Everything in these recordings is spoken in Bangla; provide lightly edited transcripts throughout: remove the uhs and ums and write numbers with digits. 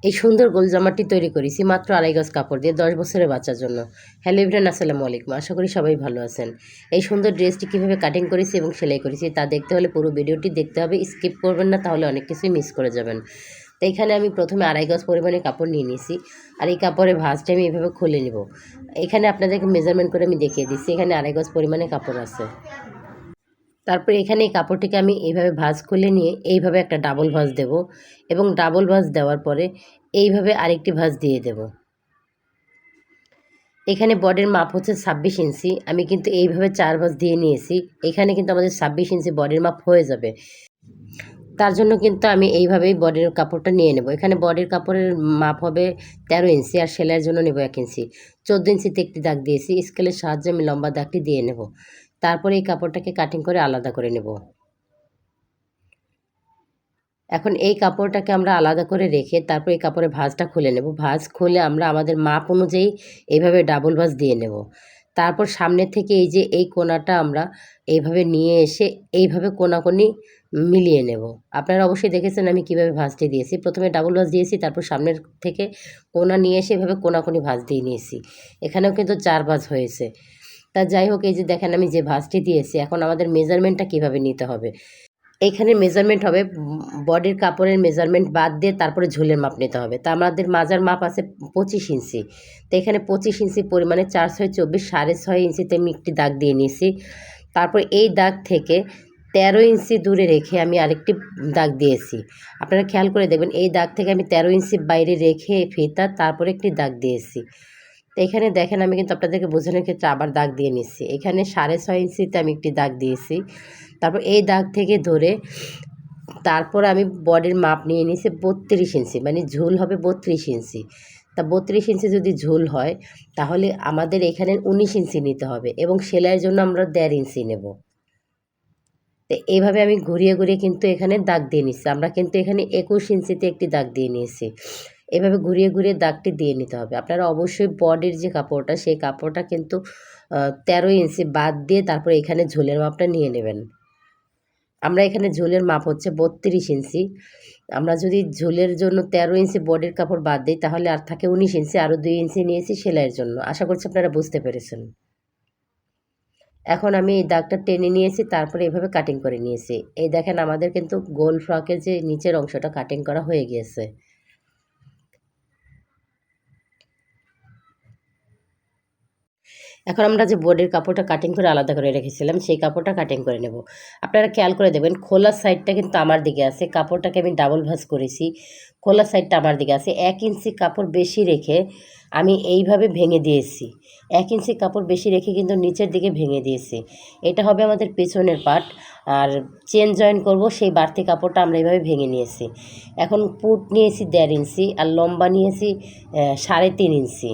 এই সুন্দর গোল জামাটি তৈরি করেছি মাত্র 2.5 গজ কাপড় দিয়ে 10 বছরের বাচ্চার জন্য। হ্যালো এভরিওয়ান, আসসালামু আলাইকুম। আশা করি সবাই ভালো আছেন। এই সুন্দর ড্রেসটি কীভাবে কাটিং করেছি এবং সেলাই করেছি তা দেখতে হলে পুরো ভিডিওটি দেখতে হবে, স্কিপ করবেন না, তাহলে অনেক কিছুই মিস করে যাবেন। তো এখানে আমি প্রথমে 2.5 গজ পরিমাণে কাপড় নিয়ে নিয়েছি, আর এই কাপড়ের ভাঁজটা আমি এভাবে খুলে নেব। এখানে আপনাদেরকে মেজারমেন্ট করে আমি দেখিয়ে দিচ্ছি, এখানে 2.5 গজ পরিমাণে কাপড় আছে। তারপর এখানে এই কাপড়টিকে আমি এইভাবে ভাঁজ খুলে নিয়ে এইভাবে একটা ডাবল ভাঁজ দেব, এবং ডাবল ভাঁজ দেওয়ার পরে এইভাবে আরেকটি ভাঁজ দিয়ে দেব। এখানে বডির মাপ হচ্ছে 26 ইঞ্চি, আমি কিন্তু এইভাবে 4 ভাঁজ দিয়ে নিয়েছি। এখানে কিন্তু আমাদের 26 ইঞ্চি বডির মাপ হয়ে যাবে। তার জন্য কিন্তু আমি এইভাবেই বডির কাপড়টা নিয়ে নেব। এখানে বডির কাপড়ের মাপ হবে 13 ইঞ্চি, আর সেলাইয়ের জন্য নেব 1 ইঞ্চি। 14 ইঞ্চিতে একটি দাগ দিয়েছি, স্কেলের সাহায্যে আমি লম্বা দাগটি দিয়ে নেব। তারপরে এই কাপড়টাকে কাটিং করে আলাদা করে নেব। এখন এই কাপড়টাকে আমরা আলাদা করে রেখে তারপর এই কাপড়ের ভাঁজটা খুলে নেব। ভাঁজ খুলে আমরা আমাদের মাপ অনুযায়ী এইভাবে ডাবল ভাঁজ দিয়ে নেব। তারপর সামনে থেকে এই যে এই কোণাটা আমরা এইভাবে নিয়ে এসে এইভাবে কোণাকুনি মিলিয়ে নেব। আপনারা অবশ্যই দেখেছেন আমি কিভাবে ভাঁজটি দিয়েছি। প্রথমে ডাবল ভাঁজ দিয়েছি, তারপর সামনের থেকে কোণা নিয়ে এসে এভাবে কোণাকুনি ভাঁজ দিয়ে নিয়েছি। এখানেও কিন্তু 4 ভাঁজ হয়েছে। তা যাই হোক, এই যে দেখেন আমি যে ভাঁজটি দিয়েছি, এখন আমাদের মেজারমেন্টটা কিভাবে নিতে হবে। এইখানে মেজারমেন্ট হবে বডির কাপড়ের মেজারমেন্ট বাদ দিয়ে তারপরে ঝুলের মাপ নিতে হবে। তা আমাদের মাজার মাপ আছে 25 ইঞ্চি। তো এখানে 25 ইঞ্চি পরিমাণে 4 6 24 6.5 ইঞ্চিতে আমি একটি দাগ দিয়ে নিয়েছি। তারপর এই দাগ থেকে 13 ইঞ্চি দূরে রেখে আমি আরেকটি দাগ দিয়েছি। আপনারা খেয়াল করে দেখবেন, এই দাগ থেকে আমি 13 ইঞ্চি বাইরে রেখে ফিতা তারপরে একটি দাগ দিয়েছি। তো এখানে দেখেন আমি কিন্তু আপনাদেরকে বোঝানোর ক্ষেত্রে আবার দাগ দিয়ে নিচ্ছি। এখানে 6.5 ইঞ্চিতে আমি একটি দাগ দিয়েছি। তারপর এই দাগ থেকে ধরে তারপর আমি বডির মাপ নিয়ে নিয়েছি 32 ইঞ্চি, মানে ঝুল হবে 32 ইঞ্চি। তা 32 ইঞ্চি যদি ঝুল হয় তাহলে আমাদের এখানে 19 ইঞ্চি নিতে হবে, এবং সেলাইয়ের জন্য আমরা 1.5 ইঞ্চি নেব। তো এইভাবে আমি ঘুরিয়ে ঘুরিয়ে কিন্তু এখানে দাগ দিয়ে নিচ্ছি। আমরা কিন্তু এখানে 21 ইঞ্চিতে একটি দাগ দিয়ে নিয়েছি। এভাবে ঘুরিয়ে ঘুরিয়ে দাগটি দিয়ে নিতে হবে। আপনারা অবশ্যই বডির যে কাপড়টা সেই কাপড়টা কিন্তু 13 ইঞ্চি বাদ দিয়ে তারপরে এখানে ঝুলের মাপটা নিয়ে নেবেন। আমরা এখানে ঝুলের মাপ হচ্ছে 32 ইঞ্চি। আমরা যদি ঝুলের জন্য 13 ইঞ্চি বডির কাপড় বাদ দিই তাহলে আর থাকে 19 ইঞ্চি, আরও 2 ইঞ্চি নিয়েছি সেলাইয়ের জন্য। আশা করছি আপনারা বুঝতে পেরেছেন। এখন আমি এই দাগটা টেনে নিয়েছি, তারপরে এভাবে কাটিং করে নিয়েছি। এই দেখেন আমাদের কিন্তু গোল ফ্রকের যে নিচের অংশটা কাটিং করা হয়ে গিয়েছে। এখন আমরা যে বডির কাপড়টা কাটিং করে আলাদা করে রেখেছিলাম সেই কাপড়টা কাটিং করে নেব। আপনারা খেয়াল করে দেখবেন, খোলার সাইডটা কিন্তু আমার দিকে আছে, কাপড়টাকে আমি ডাবল ভাঁজ করেছি। খোলার সাইডটা আমার দিকে আছে। 1 ইঞ্চি কাপড় বেশি রেখে আমি এইভাবে ভেঙে দিয়েছি। 1 ইঞ্চি কাপড় বেশি রেখে কিন্তু নিচের দিকে ভেঙে দিয়েছি। এটা হবে আমাদের পেছনের পার্ট, আর চেন জয়েন করব সেই বাড়তি কাপড়টা আমরা এইভাবে ভেঙে নিয়েছি। এখন পুট নিয়েছি 1.5 ইঞ্চি, আর লম্বা নিয়েছি 3.5 ইঞ্চি।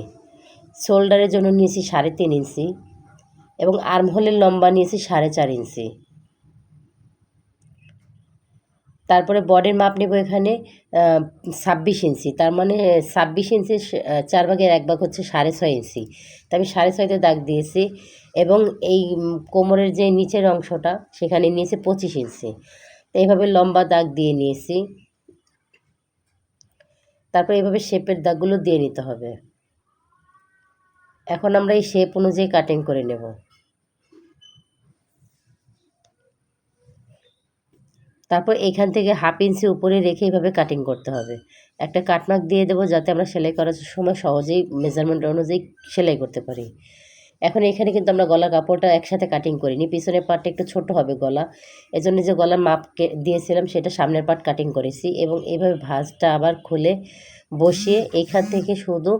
শোল্ডারের জন্য নিয়েছি 3.5 ইঞ্চি, এবং আর্মহোলের লম্বা নিয়েছি 4.5 ইঞ্চি। তারপরে বডির মাপ নেব এখানে 26 ইঞ্চি, তার মানে 26 ইঞ্চি 4 ভাগের 1 ভাগ হচ্ছে 6.5 ইঞ্চি। তো আমি 6.5তে দাগ দিয়েছি, এবং এই কোমরের যে নিচের অংশটা সেখানে নিয়েছি 25 ইঞ্চি। তো এইভাবে লম্বা দাগ দিয়ে নিয়েছি। তারপর এইভাবে শেপের দাগগুলো দিয়ে নিতে হবে। এখন আমরা এই শেপ অনুযায়ী কাটিং করে নেব। তারপর এখান থেকে 1/2 ইঞ্চি উপরে রেখে এইভাবে কাটিং করতে হবে। একটা কাটমার্ক দিয়ে দেবো যাতে আমরা সেলাই করার সময় সহজেই মেজারমেন্ট অনুযায়ী সেলাই করতে পারি। এখন এখানে কিন্তু আমরা গলার কাপড়টা একসাথে কাটিং করিনি, পিছনের পার্টটা একটু ছোট হবে গলা, এজন্য যে গলার মাপ দিয়েছিলাম সেটা সামনের পার্ট কাটিং করেছি, এবং এইভাবে ভাঁজটা আবার খুলে বসিয়ে এখান থেকে শুধু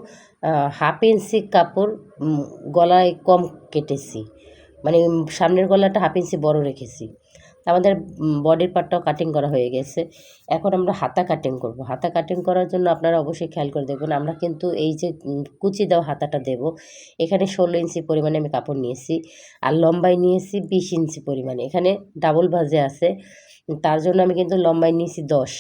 1/2 ইঞ্চি কাপড় গলায় কম কেটেছি, মানে সামনের গলাটা 1/2 ইঞ্চি বড় রেখেছি। আমাদের বডির পার্টটাও কাটিং করা হয়ে গেছে। এখন আমরা হাতা কাটিং করব। হাতা কাটিং করার জন্য আপনারা অবশ্যই খেয়াল করে দেখবেন, আমরা কিন্তু এই যে কুচি দেওয়া হাতাটা দেব, এখানে 16 ইঞ্চি পরিমাণে আমি কাপড় নিয়েছি, আর লম্বায় নিয়েছি 20 ইঞ্চি পরিমাণে। এখানে ডাবল ভাঁজে আছে, তার জন্য আমি কিন্তু লম্বায় নিয়েছি 10।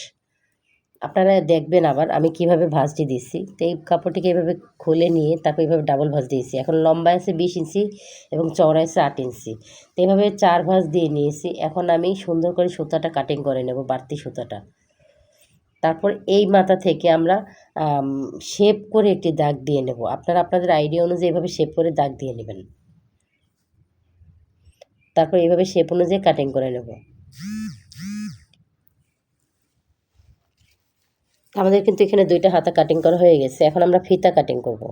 আপনারা দেখবেন আবার আমি কিভাবে ভাঁজটি দিচ্ছি। তো এই কাপড়টিকে এভাবে খুলে নিয়ে তারপর এইভাবে ডাবল ভাঁজ দিয়েছি। এখন লম্বায় আছে 20 ইঞ্চি এবং চওড়ায় আছে 8 ইঞ্চি। তো এইভাবে 4 ভাঁজ দিয়ে নিয়েছি। এখন আমি সুন্দর করে সুতাটা কাটিং করে নেব, বাড়তি সুতাটা। তারপর এই মাথা থেকে আমরা শেপ করে একটি দাগ দিয়ে নেব। আপনারা আপনাদের আইডিয়া অনুযায়ী এভাবে শেপ করে দাগ দিয়ে নেবেন। তারপর এইভাবে শেপ অনুযায়ী কাটিং করে নেব। আমাদের কিন্তু এখানে 2টা হাতা কাটিং করা হয়ে গেছে। এখন আমরা ফিতা কাটিং করব।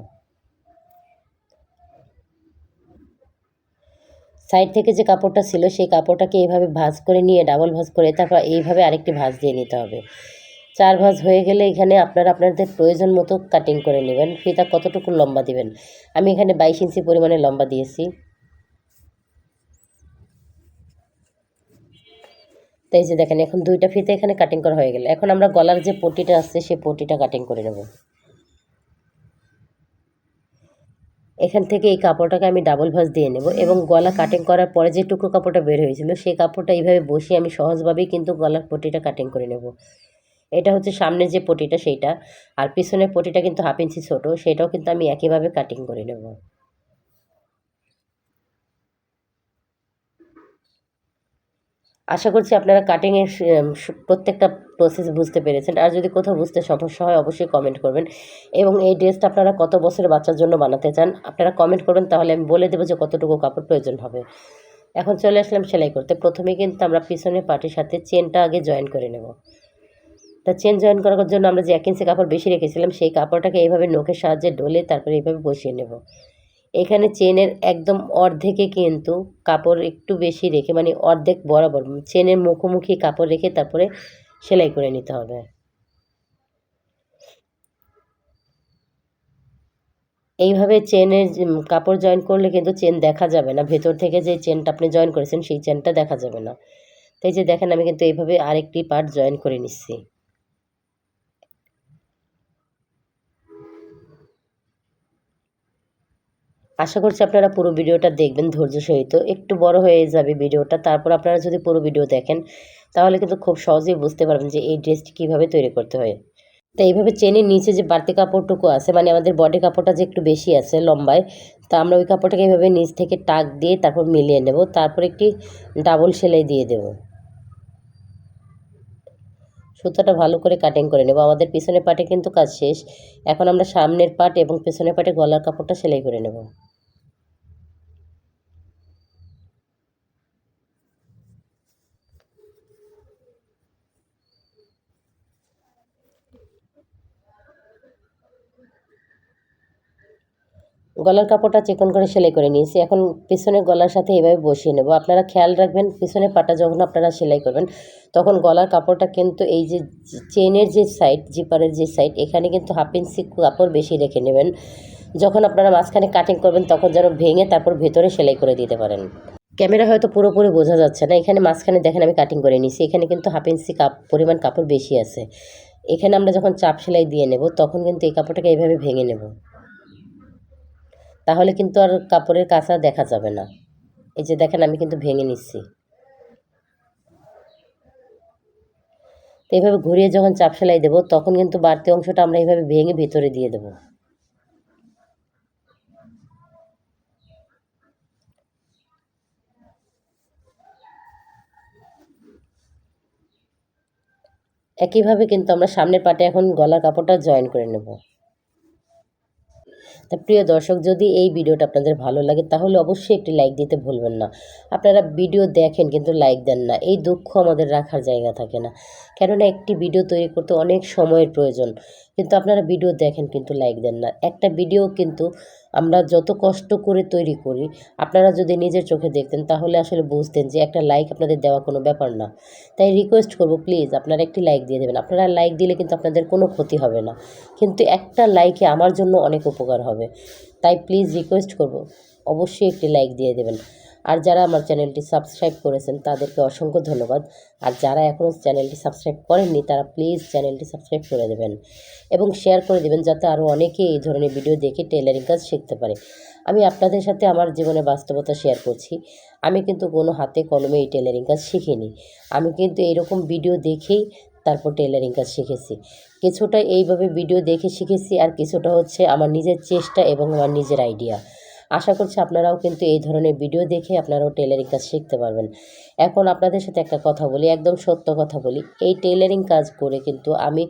সাইড থেকে যে কাপড়টা ছিল সেই কাপড়টাকে এইভাবে ভাঁজ করে নিয়ে ডাবল ভাঁজ করে তারপর এইভাবে আরেকটি ভাঁজ দিয়ে নিতে হবে। 4 ভাঁজ হয়ে গেলে এখানে আপনারা আপনাদের প্রয়োজন মতো কাটিং করে নেবেন। ফিতা কতটুকু লম্বা দিবেন, আমি এখানে 22 ইঞ্চি পরিমাণে লম্বা দিয়েছি। তাই যে দেখেন এখন 2টা ফিতা এখানে কাটিং করা হয়ে গেল। এখন আমরা গলার যে পট্টিটা আছে সেই পট্টিটা কাটিং করে নেব। এখান থেকে এই কাপড়টাকে আমি ডাবল ভাঁজ দিয়ে নেব এবং গলা কাটিং করার পরে যে টুকরো কাপড়টা বের হয়েছিল সেই কাপড়টা এইভাবে বসিয়ে আমি সহজভাবেই কিন্তু গলার পট্টিটা কাটিং করে নেব। এটা হচ্ছে সামনে যে পট্টিটা সেইটা, আর পিছনের পট্টিটা কিন্তু 1/2 ইঞ্চি ছোট, সেটাও কিন্তু আমি একইভাবে কাটিং করে নেব। আশা করছি আপনারা কাটিংয়ের প্রত্যেকটা প্রসেস বুঝতে পেরেছেন। আর যদি কোথাও বুঝতে সমস্যা হয় অবশ্যই কমেন্ট করবেন। এবং এই ড্রেসটা আপনারা কত বছরের বাচ্চার জন্য বানাতে চান আপনারা কমেন্ট করবেন, তাহলে আমি বলে দেবো যে কতটুকু কাপড় প্রয়োজন হবে। এখন চলে আসলাম সেলাই করতে। প্রথমে কিন্তু আমরা পিছনের পাটির সাথে চেনটা আগে জয়েন করে নেব। তা চেন জয়েন করার জন্য আমরা যে 1 ইঞ্চি কাপড় বেশি রেখেছিলাম সেই কাপড়টাকে এইভাবে নখের সাহায্যে ডলে তারপরে এইভাবে বসিয়ে নেব। এখানে চেনের একদম অর্ধেকে কিন্তু কাপড় একটু বেশি রেখে, মানে অর্ধেক বরাবর চেনের মুখোমুখি কাপড় রেখে তারপরে সেলাই করে নিতে হবে। এইভাবে চেনের কাপড় জয়েন করলে কিন্তু চেন দেখা যাবে না, ভেতর থেকে যে চেনটা আপনি জয়েন করেছেন সেই চেনটা দেখা যাবে না। তাই যে দেখেন আমি কিন্তু এইভাবে আরেকটি পার্ট জয়েন করে নিচ্ছি। আশা করছি আপনারা পুরো ভিডিওটা দেখবেন ধৈর্য সহিত। একটু বড় হয়ে যাবে ভিডিওটা, তারপর আপনারা যদি পুরো ভিডিও দেখেন তাহলে কিন্তু খুব সহজেই বুঝতে পারবেন যে এই ড্রেসটি কীভাবে তৈরি করতে হয়। তো এইভাবে চেনের নিচে যে বাড়তি কাপড়টুকু আছে, মানে আমাদের বডি কাপড়টা যে একটু বেশি আছে লম্বায়, তো আমরা ওই কাপড়টাকে এইভাবে নিচ থেকে টাক দিয়ে তারপর মিলিয়ে নেব। তারপর একটি ডাবল সেলাই দিয়ে দেব। সুতাটা ভালো করে কাটিং করে নেব। আমাদের পিছনের পাটে কিন্তু কাজ শেষ। এখন আমরা সামনের পাট এবং পেছনের পাটে গলার কাপড়টা সেলাই করে নেব। গলার কাপড়টা চিকন করে সেলাই করে নিয়েছি। এখন পিছনের গলার সাথে এভাবে বসিয়ে নেব। আপনারা খেয়াল রাখবেন পিছনের পাটা যখন আপনারা সেলাই করবেন তখন গলার কাপড়টা কিন্তু এই যে চেনের যে সাইড, জিপারের যে সাইড, এখানে কিন্তু 1/2 ইঞ্চি কাপড় বেশি রেখে নেবেন। যখন আপনারা মাঝখানে কাটিং করবেন তখন যেন ভেঙে তারপর ভেতরে সেলাই করে দিতে পারেন। ক্যামেরা হয়তো পুরোপুরি বোঝা যাচ্ছে না, এখানে মাঝখানে দেখেন আমি কাটিং করে নিয়েছি। এখানে কিন্তু 1/2 ইঞ্চি পরিমাণ কাপড় বেশি আছে। এখানে আমরা যখন চাপ সেলাই দিয়ে নেব তখন কিন্তু এই কাপড়টাকে এইভাবে ভেঙে নেব, তাহলে কিন্তু আর কাপড়ের কাঁচা দেখা যাবে না। এই যে দেখেন আমি কিন্তু ভেঙে নিচ্ছি। তো এইভাবে ঘুরিয়ে যখন চাপ সেলাই দেবো তখন কিন্তু বাড়তি অংশটা আমরা এইভাবে ভেঙে ভিতরে দিয়ে দেবো। একইভাবে কিন্তু আমরা সামনের পাটে এখন গলার কাপড়টা জয়েন করে নেব। তা প্রিয় দর্শক, যদি এই ভিডিওটা আপনাদের ভালো লাগে তাহলে অবশ্যই একটি লাইক দিতে ভুলবেন না। আপনারা ভিডিও দেখেন কিন্তু লাইক দেন না, এই দুঃখ আমাদের রাখার জায়গা থাকে না। কেননা একটি ভিডিও তৈরি করতে অনেক সময়ের প্রয়োজন, কিন্তু আপনারা ভিডিও দেখেন কিন্তু লাইক দেন না। একটা ভিডিও কিন্তু আমরা যত কষ্ট করে তৈরি করি, আপনারা যদি নিজের চোখে দেখতেন তাহলে আসলে বুঝতেন যে একটা লাইক আপনাদের দেওয়া কোনো ব্যাপার না। তাই রিকোয়েস্ট করব প্লিজ আপনারা একটি লাইক দিয়ে দেবেন। আপনারা লাইক দিলে কিন্তু আপনাদের কোনো ক্ষতি হবে না, কিন্তু একটা লাইকে আমার জন্য অনেক উপকার হবে। তাই প্লিজ রিকোয়েস্ট করব অবশ্যই একটি লাইক দিয়ে দেবেন। আর যারা আমার চ্যানেলটি সাবস্ক্রাইব করেছেন তাদেরকে অসংখ্য ধন্যবাদ। আর যারা এখনও চ্যানেলটি সাবস্ক্রাইব করেননি তারা প্লিজ চ্যানেলটি সাবস্ক্রাইব করে দেবেন এবং শেয়ার করে দেবেন, যাতে আরও অনেকে এই ধরনের ভিডিও দেখে টেলারিং কাজ শিখতে পারে। আমি আপনাদের সাথে আমার জীবনের বাস্তবতা শেয়ার করছি। আমি কিন্তু কোনো হাতে কলমে এই টেলারিং কাজ শিখিনি। আমি কিন্তু এরকম ভিডিও দেখেই তারপর টেলারিং কাজ শিখেছি। কিছুটা এইভাবে ভিডিও দেখে শিখেছি আর কিছুটা হচ্ছে আমার নিজের চেষ্টা এবং আমার নিজের আইডিয়া। আশা করছি আপনারাও কিন্তু এই ধরনের ভিডিও দেখে আপনারাও টেলারিং কাজ শিখতে পারবেন। এখন আপনাদের সাথে একটা কথা বলি, একদম সত্য কথা বলি, এই টেলারিং কাজ করে কিন্তু আমি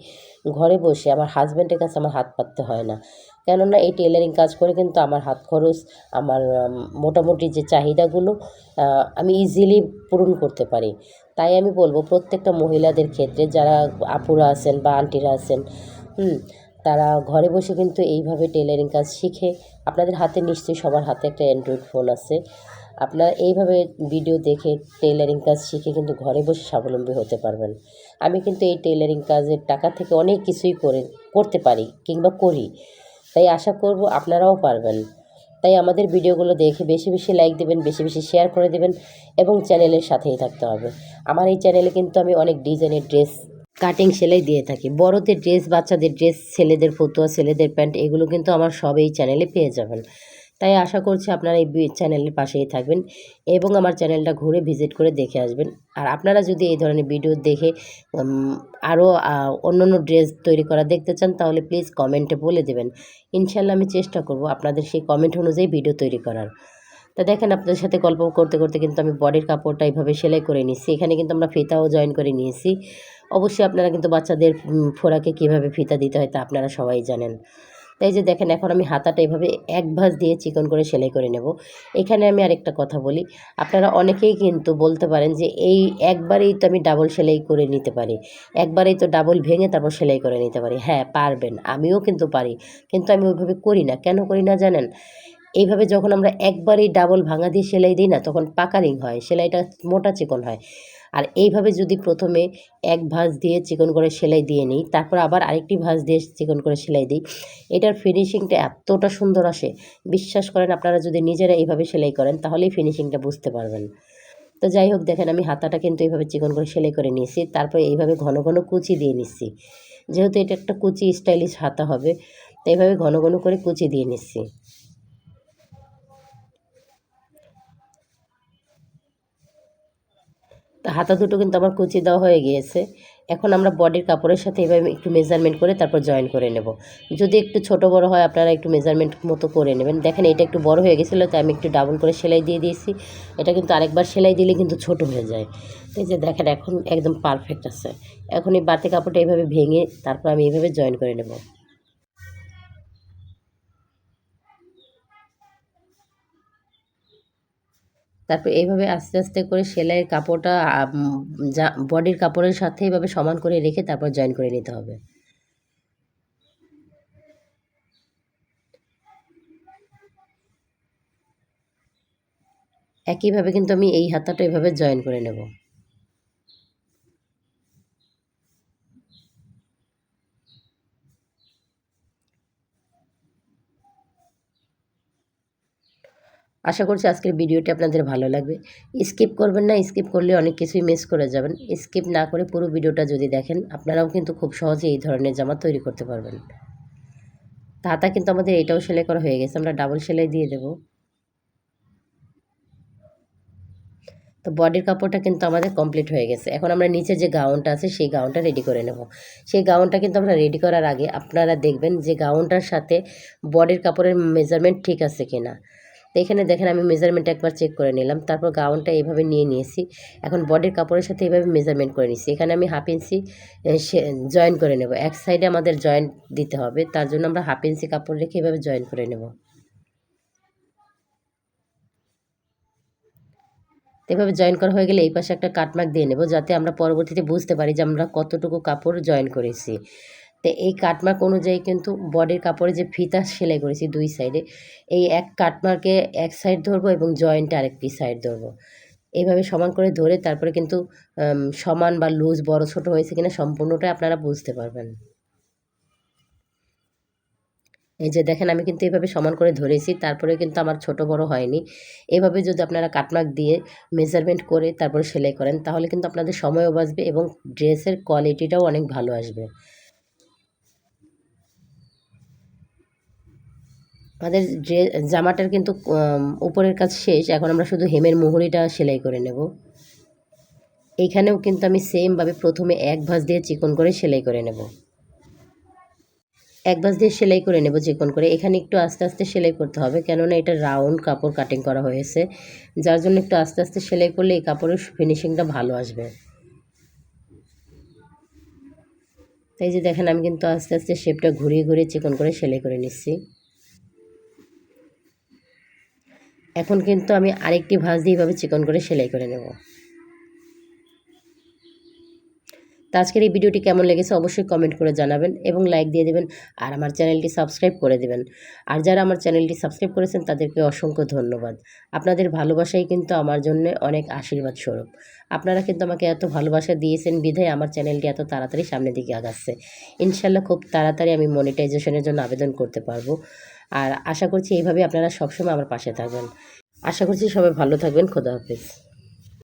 ঘরে বসে আমার হাজব্যান্ডের কাছে আমার হাত পাততে হয় না। কেননা এই টেলারিং কাজ করে কিন্তু আমার হাত খরচ, আমার মোটামুটি যে চাহিদাগুলো আমি ইজিলি পূরণ করতে পারি। তাই আমি বলবো প্রত্যেকটা মহিলাদের ক্ষেত্রে যারা আপুরা আছেন বা আন্টিরা আছেন, তারা ঘরে বসে কিন্তু এইভাবে টেলারিং কাজ শিখে, আপনাদের হাতে নিশ্চয়ই সবার হাতে একটা অ্যান্ড্রয়েড ফোন আছে, আপনারা এইভাবে ভিডিও দেখে টেলারিং কাজ শিখে কিন্তু ঘরে বসে স্বাবলম্বী হতে পারবেন। আমি কিন্তু এই টেলারিং কাজের টাকা থেকে অনেক কিছুই করতে পারি কিংবা করি। তাই আশা করব আপনারাও পারবেন। তাই আমাদের ভিডিওগুলো দেখে বেশি বেশি লাইক দেবেন, বেশি বেশি শেয়ার করে দেবেন এবং চ্যানেলের সাথেই থাকতে হবে। আমার এই চ্যানেলে কিন্তু আমি অনেক ডিজাইনের ড্রেস কাটিং সেলাই দিয়ে থাকি। বড়দের ড্রেস, বাচ্চাদের ড্রেস, ছেলেদের ফতুয়া, ছেলেদের প্যান্ট, এগুলো কিন্তু আমার সব এই চ্যানেলে পেয়ে যাবেন। তাই আশা করছি আপনারা এই চ্যানেলের পাশেই থাকবেন এবং আমার চ্যানেলটা ঘুরে ভিজিট করে দেখে আসবেন। আর আপনারা যদি এই ধরনের ভিডিও দেখে আরও অন্য ড্রেস তৈরি করা দেখতে চান তাহলে প্লিজ কমেন্টে বলে দেবেন। ইনশাল্লাহ আমি চেষ্টা করব আপনাদের সেই কমেন্ট অনুযায়ী ভিডিও তৈরি করার। তা দেখেন আপনাদের সাথে গল্প করতে করতে কিন্তু আমি বডির কাপড়টা এইভাবে সেলাই করে নিচ্ছি। এখানে কিন্তু আমরা ফিতাও জয়েন করে নিয়েছি। অবশ্যই আপনারা কিন্তু বাচ্চাদের ফোড়াকে কীভাবে ফিতা দিতে হয় তা আপনারা সবাই জানেন। তাই যে দেখেন এখন আমি হাতাটা এভাবে এক ভাঁজ দিয়ে চিকন করে সেলাই করে নেব। এখানে আমি আরেকটা কথা বলি, আপনারা অনেকেই কিন্তু বলতে পারেন যে এই একবারেই তো আমি ডাবল সেলাই করে নিতে পারি, একবারেই তো ডাবল ভেঙে তারপর সেলাই করে নিতে পারি। হ্যাঁ পারবেন, আমিও কিন্তু পারি, কিন্তু আমি ওইভাবে করি না। কেন করি না জানেন? এইভাবে যখন আমরা একবারেই ডাবল ভাঙা দিয়ে সেলাই দিই না, তখন পাকারিং হয়, সেলাইটা মোটা চিকন হয়। আর এইভাবে যদি প্রথমে এক ভাঁজ দিয়ে চিকন করে সেলাই দিয়ে নিই, তারপর আবার আরেকটি ভাঁজ দিয়ে চিকন করে সেলাই দিই, এটার ফিনিশিংটা এতটা সুন্দর আসে, বিশ্বাস করেন আপনারা যদি নিজেরা এইভাবে সেলাই করেন তাহলেই ফিনিশিংটা বুঝতে পারবেন। তো যাই হোক দেখেন আমি হাতাটা কিন্তু এইভাবে চিকন করে সেলাই করে নিয়েছি, তারপর এইভাবে ঘন ঘন কুচি দিয়ে নিচ্ছি। যেহেতু এটা একটা কুচি স্টাইলিশ হাতা হবে, তো এইভাবে ঘন ঘন করে কুচি দিয়ে নিচ্ছি। তো হাতা দুটো কিন্তু আমার কুচি দেওয়া হয়ে গিয়েছে। এখন আমরা বডির কাপড়ের সাথে এভাবে একটু মেজারমেন্ট করে তারপর জয়েন করে নেব। যদি একটু ছোট বড় হয় আপনারা একটু মেজারমেন্ট মতো করে নেবেন। দেখেন এটা একটু বড় হয়ে গেছিলো, তাই আমি একটু ডাবল করে সেলাই দিয়ে দিয়েছি। এটা কিন্তু আরেকবার সেলাই দিলে কিন্তু ছোট হয়ে যায়। এই যে দেখেন এখন একদম পারফেক্ট আছে। এখন এই বাড়তি কাপড়টা এইভাবে ভেঙে তারপর আমি এইভাবে জয়েন করে নেব। তারপর এইভাবে আস্তে আস্তে করে সেলাইয়ের কাপড়টা বডির কাপড়ের সাথে এইভাবে সমান করে রেখে তারপর জয়েন করে নিতে হবে। একইভাবে কিন্তু আমি এই হাতাটা এভাবে জয়েন করে নেব। আশা করছি আজকের ভিডিওটি আপনাদের ভালো লাগবে। স্কিপ করবেন না, স্কিপ করলে অনেক কিছুই মিস করে যাবেন। স্কিপ না করে পুরো ভিডিওটা যদি দেখেন আপনারাও কিন্তু খুব সহজে এই ধরনের জামা তৈরি করতে পারবেন। হাতা কিন্তু আমাদের এটাও সেলাই করা হয়ে গেছে, আমরা ডাবল সেলাই দিয়ে দেব। তো বডির কাপড়টা কিন্তু আমাদের কমপ্লিট হয়ে গেছে। এখন আমরা নিচে যে গাউনটা আছে সেই গাউনটা রেডি করে নেব। সেই গাউনটা কিন্তু আমরা রেডি করার আগে আপনারা দেখবেন যে গাউনটার সাথে বডির কাপড়ের মেজারমেন্ট ঠিক আছে কিনা। তো এখানে দেখেন আমি মেজারমেন্ট একবার চেক করে নিলাম, তারপর গাউনটা এইভাবে নিয়ে নিয়েছি। এখন বডির কাপড়ের সাথে এইভাবে মেজারমেন্ট করে নিচ্ছি। এখানে আমি হাফ ইঞ্চি জয়েন করে নেব। এক সাইডে আমাদের জয়েন্ট দিতে হবে, তার জন্য আমরা হাফ ইঞ্চি কাপড় রেখে এভাবে জয়েন করে নেব। এভাবে জয়েন করা হয়ে গেলে এই পাশে একটা কাটমার্ক দিয়ে নেব, যাতে আমরা পরবর্তীতে বুঝতে পারি যে আমরা কতটুকু কাপড় জয়েন করেছি। তো এই কাটমার্ক অনুযায়ী কিন্তু বডির কাপড়ে যে ফিতা সেলাই করেছি দুই সাইডে, এই এক কাটমার্কে এক সাইড ধরবো এবং জয়েন্টে আরেকটি সাইড ধরবো। এইভাবে সমান করে ধরে তারপরে কিন্তু সমান বা লুজ বড় ছোট হয়েছে কিনা সম্পূর্ণটাই আপনারা বুঝতে পারবেন। এই যে দেখেন আমি কিন্তু এভাবে সমান করে ধরেছি, তারপরে কিন্তু আমার ছোট বড় হয়নি। এভাবে যদি আপনারা কাটমার্ক দিয়ে মেজারমেন্ট করে তারপরে সেলাই করেন তাহলে কিন্তু আপনাদের সময়ও বাঁচবে এবং ড্রেসের কোয়ালিটিটাও অনেক ভালো আসবে। আমাদের জামাটার কিন্তু উপরের কাজ শেষ, এখন আমরা শুধু হেমের মুহুরিটা সেলাই করে নেব। এইখানেও কিন্তু আমি সেমভাবে প্রথমে এক ভাঁজ দিয়ে চিকন করে সেলাই করে নেব। এক ভাঁজ দিয়ে সেলাই করে নেব চিকন করে। এখানে একটু আস্তে আস্তে সেলাই করতে হবে, কেননা এটা রাউন্ড কাপড় কাটিং করা হয়েছে, যার জন্য একটু আস্তে আস্তে সেলাই করলে এই কাপড়ের ফিনিশিংটা ভালো আসবে। এই যে দেখেন আমি কিন্তু আস্তে আস্তে শেপটা ঘুরিয়ে ঘুরিয়ে চিকন করে সেলাই করে নিচ্ছি। এখন কিন্তু আমি আরেকটি ভাঁজ দিয়ে এভাবে চিকন করে সেলাই করে নেব। তো আজকের এই ভিডিওটি কেমন লেগেছে অবশ্যই কমেন্ট করে জানাবেন এবং লাইক দিয়ে দেবেন, আর আমার চ্যানেলটি সাবস্ক্রাইব করে দেবেন। আর যারা আমার চ্যানেলটি সাবস্ক্রাইব করেছেন তাদেরকে অসংখ্য ধন্যবাদ। আপনাদের ভালোবাসাই কিন্তু আমার জন্য অনেক আশীর্বাদ স্বরূপ। আপনারা কিন্তু আমাকে এত ভালোবাসা দিয়েছেন বিধায় আমার চ্যানেলটি এত তাড়াতাড়ি সামনের দিকে আগাচ্ছে। ইনশাল্লাহ খুব তাড়াতাড়ি আমি মনিটাইজেশনের জন্য আবেদন করতে পারবো। আর আশা করছি এইভাবে আপনারা সবসময় আমার পাশে থাকবেন। আশা করছি সবাই ভালো থাকবেন। খোদা হাফেজ।